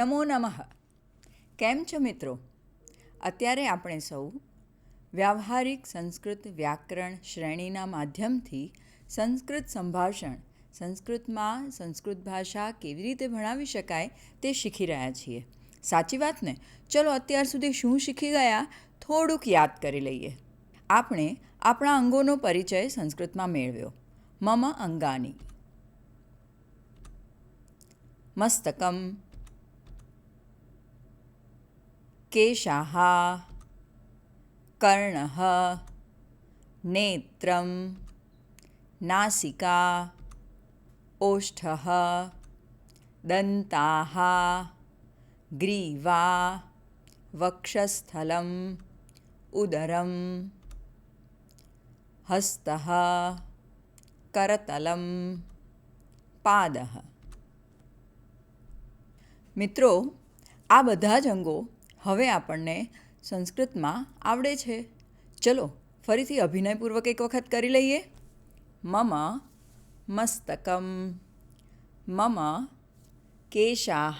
નમો નમઃ. કેમ છો મિત્રો? અત્યારે આપણે સૌ વ્યાવહારિક સંસ્કૃત વ્યાકરણ શ્રેણીના માધ્યમથી સંસ્કૃત સંભાષણ, સંસ્કૃતમાં સંસ્કૃત ભાષા કેવી રીતે ભણાવી શકાય તે શીખી રહ્યા છીએ. સાચી વાત ને? ચલો અત્યાર સુધી શું શીખી ગયા થોડુંક યાદ કરી લઈએ. આપણે આપણા અંગોનો પરિચય સંસ્કૃતમાં મેળવ્યો. મમ અંગાની. મસ્તકમ, કેશાહ, કર્ણઃ, નેત્રમ, નાસિકા, ઓષ્ઠઃ, દંતાઃ, ગ્રીવા, વક્ષસ્થલમ, ઉદરમ, હસ્તઃ, કરતલમ, પાદઃ. મિત્રો, આ બધા જ અંગો હવે આપણને સંસ્કૃતમાં આવડે છે. ચલો ફરીથી અભિનયપૂર્વક એક વખત કરી લઈએ. મમ મસ્તકમ, મમ કેશાહ,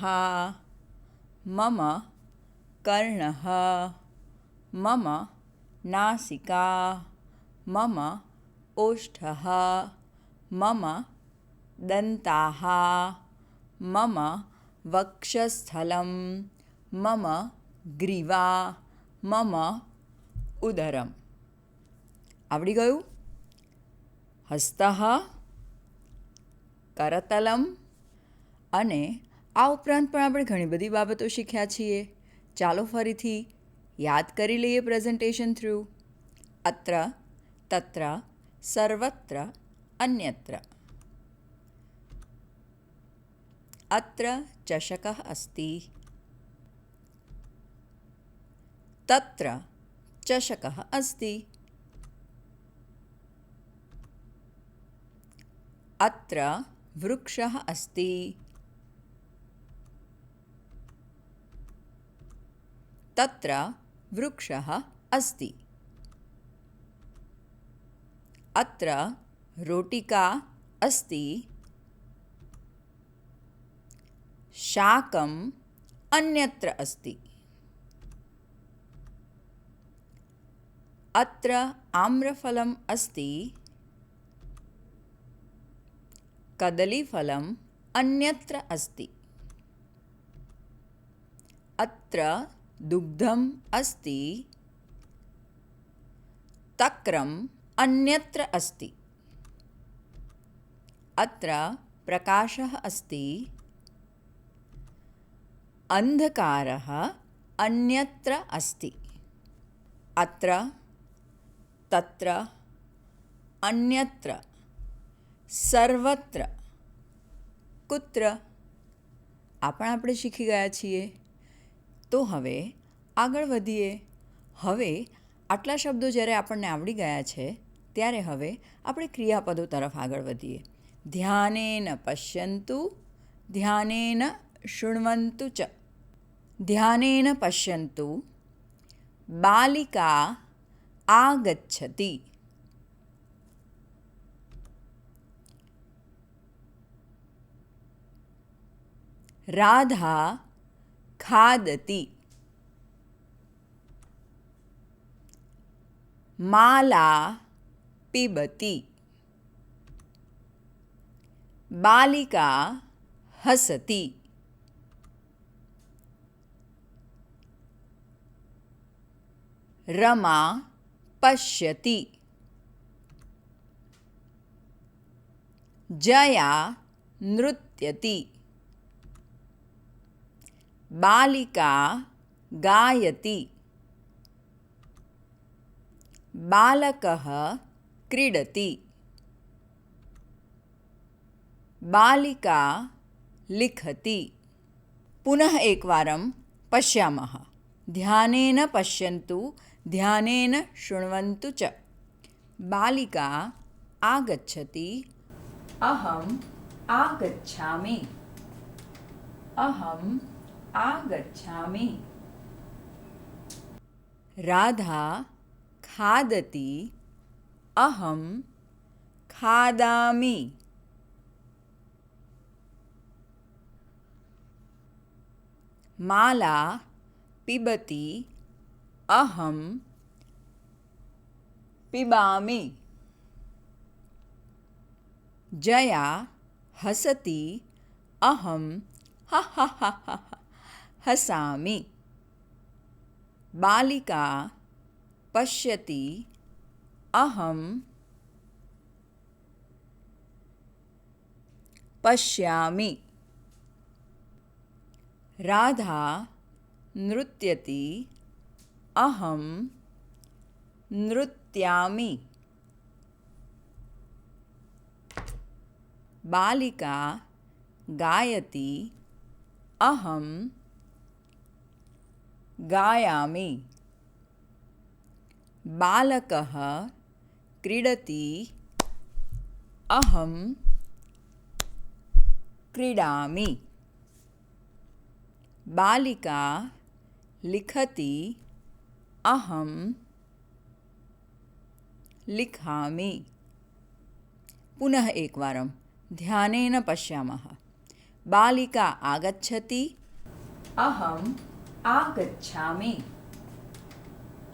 મમ કર્ણઃ, મમ નાસિકા, મમ ઓષ્ઠઃ, મમ દંતાઃ, મમ વક્ષસ્થલમ, મમ ગ્રીવા, મમ ઉદરમ. આવડી ગયું? હસ્તઃ, કરતલમ, અને આ ઉપરાંત પણ આપણે ઘણી બધી બાબતો શીખ્યા છીએ. ચાલો ફરીથી યાદ કરી લઈએ પ્રેઝન્ટેશન થ્રુ. અત્ર, તત્ર, સર્વત્ર, અન્યત્ર. અત્ર ચષકः अस्ति, તત્ર ચષકः अस्ति, અત્ર વૃક્ષः अस्ति, તત્ર વૃક્ષः अस्ति, અત્ર રોટિકા अस्ति, શાકમ અન્યત્ર अस्ति, અત્ર આમ્રફલમ अस्ति, કદલીફલમ અન્યત્ર अस्ति, અત્ર દુગ્ધમ अस्ति, તક્રમ અન્યત્ર अस्ति, અત્ર પ્રકાશः अस्ति, અંધકારः અન્યત્ર अस्ति, અત્ર તત્ર અન્યત્ર સર્વત્ર કુત્ર. આ પણ આપણે શીખી ગયા છીએ. તો હવે આગળ વધીએ. હવે આટલા શબ્દો જ્યારે આપણને આવડી ગયા છે ત્યારે હવે આપણે ક્રિયાપદો તરફ આગળ વધીએ. ધ્યાનેન પશ્યન્તુ, ધ્યાનેન શૃણ્વન્તુ ચ. ધ્યાનેન પશ્યન્તુ, બાલિકા આગચ્છતિ. રાધા ખાદતિ. માલા પિબતિ. બાલિકા હસતિ. રમા પશ્યતિ. જયા નૃત્યતિ. બાલિકા ગાયતિ. બાલકः ક્રીડતિ. બાલિકા લિખતિ. પુનઃ એકવારં પશ્યામः. ધ્યાનેન પશ્યन्तु, ધ્યાનેન શૃણ્વन्तु ચ. બાલિકા આગચ્છતિ. અહં આગચ્છામિ. અહં આગચ્છામિ. રાધા ખાદતિ. અહં ખાદામિ. माला पिबती अहम पिबामि। जया हसति अहम हा हा हा हा हसामि। बालिका पश्यति अहम पश्यामि। राधा नृत्यति अहम नृत्यामि। बालिका गायति अहम गायामि। बालकः क्रीडति अहम क्रीडामि। बालिका लिखति अहम लिखामि। पुनः एकवारं ध्यानेन पश्यामः। बालिका आगच्छति अहम आगच्छामि।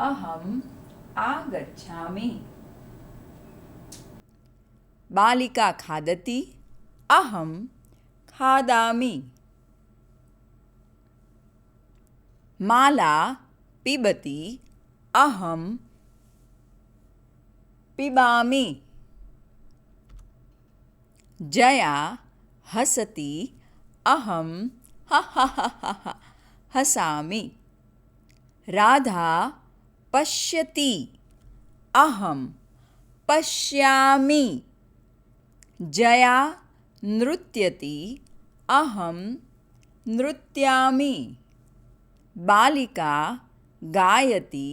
अहम आगच्छामि। बालिका खादति अहम खादामि। माला पिबति अहम पिबामि। जया हसति अहम हा हा हा हा हा हसामि। राधा पश्यति अहम पश्यामि। जया नृत्यति अहम नृत्यामि। बालिका गायति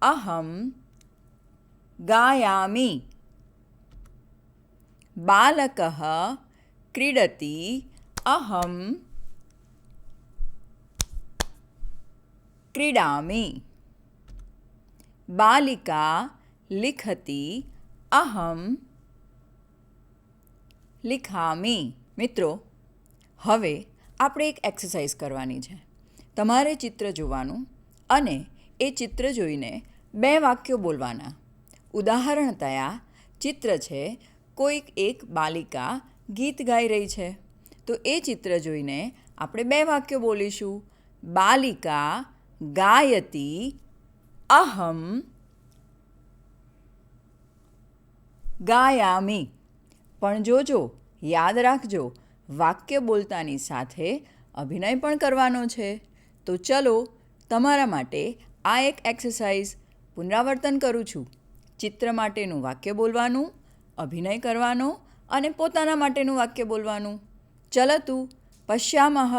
अहम गायामि। बालकः क्रीडति अहम क्रीडामि। बालिका लिखति अहम लिखामि। મિત્રો, હવે આપણે એક એક્સરસાઇઝ કરવાની છે. તમારે ચિત્ર જોવાનું અને એ ચિત્ર જોઈને 2 વાક્યો બોલવાના. ઉદાહરણતયા ચિત્ર છે કોઈક એક બાલિકા ગીત ગાઈ રહી છે, તો એ ચિત્ર જોઈને આપણે 2 વાક્યો બોલીશું. બાલિકા ગાયતિ અહમ ગાયામિ. પણ જોજો, યાદ રાખજો, વાક્ય બોલતાની સાથે અભિનય પણ કરવાનો છે. તો ચલો, તમારા માટે આ એક એક્સરસાઇઝ પુનરાવર્તન કરું છું. ચિત્ર માટેનું વાક્ય બોલવાનું, અભિનય કરવાનો અને પોતાના માટેનું વાક્ય બોલવાનું. ચલતુ પશ્યામઃ.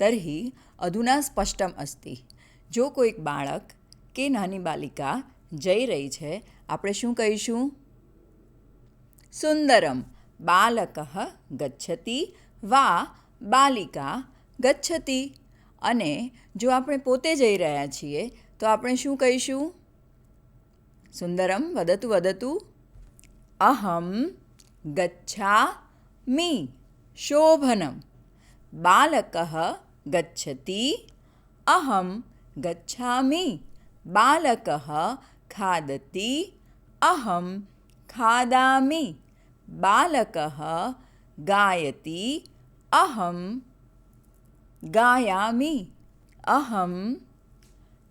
तर्हि अधुना स्पष्टम् अस्ति. जो कोईक बाळक के नानी बालिका जई रही है, આપણે શું કહીશું? સુંદરમ બાલકઃ ગચ્છતિ વા બાલિકા ગચ્છતિ. અને જો આપણે પોતે જઈ રહ્યા છીએ તો આપણે શું કહીશું? સુંદરમ વદતુ વદતુ અહમ ગચ્છામિ શોભનમ. बालकः गच्छति अहं गच्छामि. बालकः खादति अहं खादामि. बालकः गायति अहं गायामि. અહમ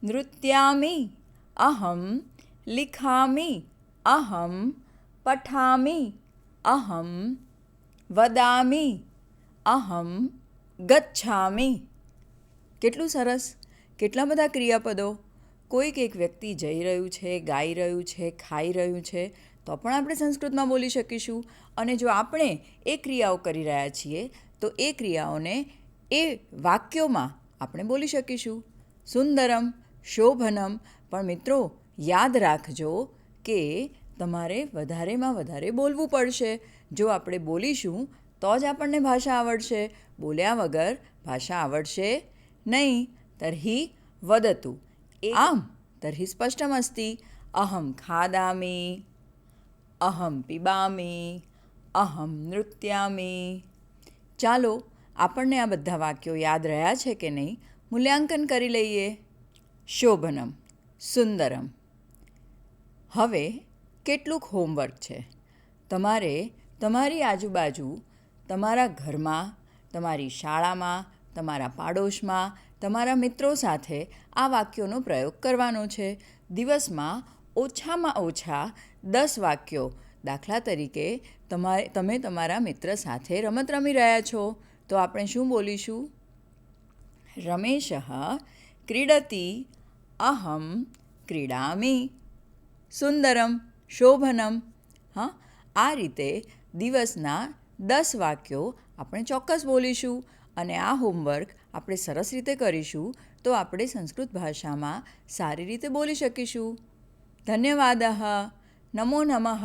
નૃત્યામિ, અહમ લિખામિ, અહમ પઠામિ, અહમ વદામિ, અહમ ગચ્છામિ. કેટલું સરસ! કેટલા બધા ક્રિયાપદો. કોઈક એક વ્યક્તિ જઈ રહ્યું છે, ગાઈ રહ્યું છે, ખાઈ રહ્યું છે, તો પણ આપણે સંસ્કૃતમાં બોલી શકીશું. અને જો આપણે એ ક્રિયાઓ કરી રહ્યા છીએ તો એ ક્રિયાઓને એ વાક્યોમાં આપણે બોલી શકીશું. સુંદરમ, શોભનમ. પણ મિત્રો યાદ રાખજો કે તમારે વધારેમાં વધારે બોલવું પડશે. જો આપણે બોલીશું તો જ આપણને ભાષા આવડશે. બોલ્યા વગર ભાષા આવડશે નહીં. તર્હિ વદતુ. આમ તર્હિ સ્પષ્ટમસ્તિ. અહમ ખાદામિ, અહમ પિબામિ, અહમ નૃત્યામિ. ચાલો આપણને આ બધા વાક્યો યાદ રહ્યા છે કે નહીં, મૂલ્યાંકન કરી લઈએ. શોભનમ, સુંદરમ. હવે કેટલુંક હોમવર્ક છે. તમારે તમારી આજુબાજુ, તમારા ઘરમાં, તમારી શાળામાં, તમારા પાડોશમાં, તમારા મિત્રો સાથે આ વાક્યોનો પ્રયોગ કરવાનો છે. દિવસમાં ઓછામાં ઓછા 10 વાક્યો. દાખલા તરીકે તમે તમારા મિત્ર સાથે રમત રમી રહ્યા છો તો આપણે શું બોલીશું? રમેશઃ ક્રીડતિ, અહમ ક્રીડામિ. સુંદરમ, શોભનમ. હા, આ રીતે દિવસના 10 વાક્યો આપણે ચોક્કસ બોલીશું. અને આ હોમવર્ક આપણે સરસ રીતે કરીશું તો આપણે સંસ્કૃત ભાષામાં સારી રીતે બોલી શકીશું. ધન્યવાદઃ. નમો નમઃ.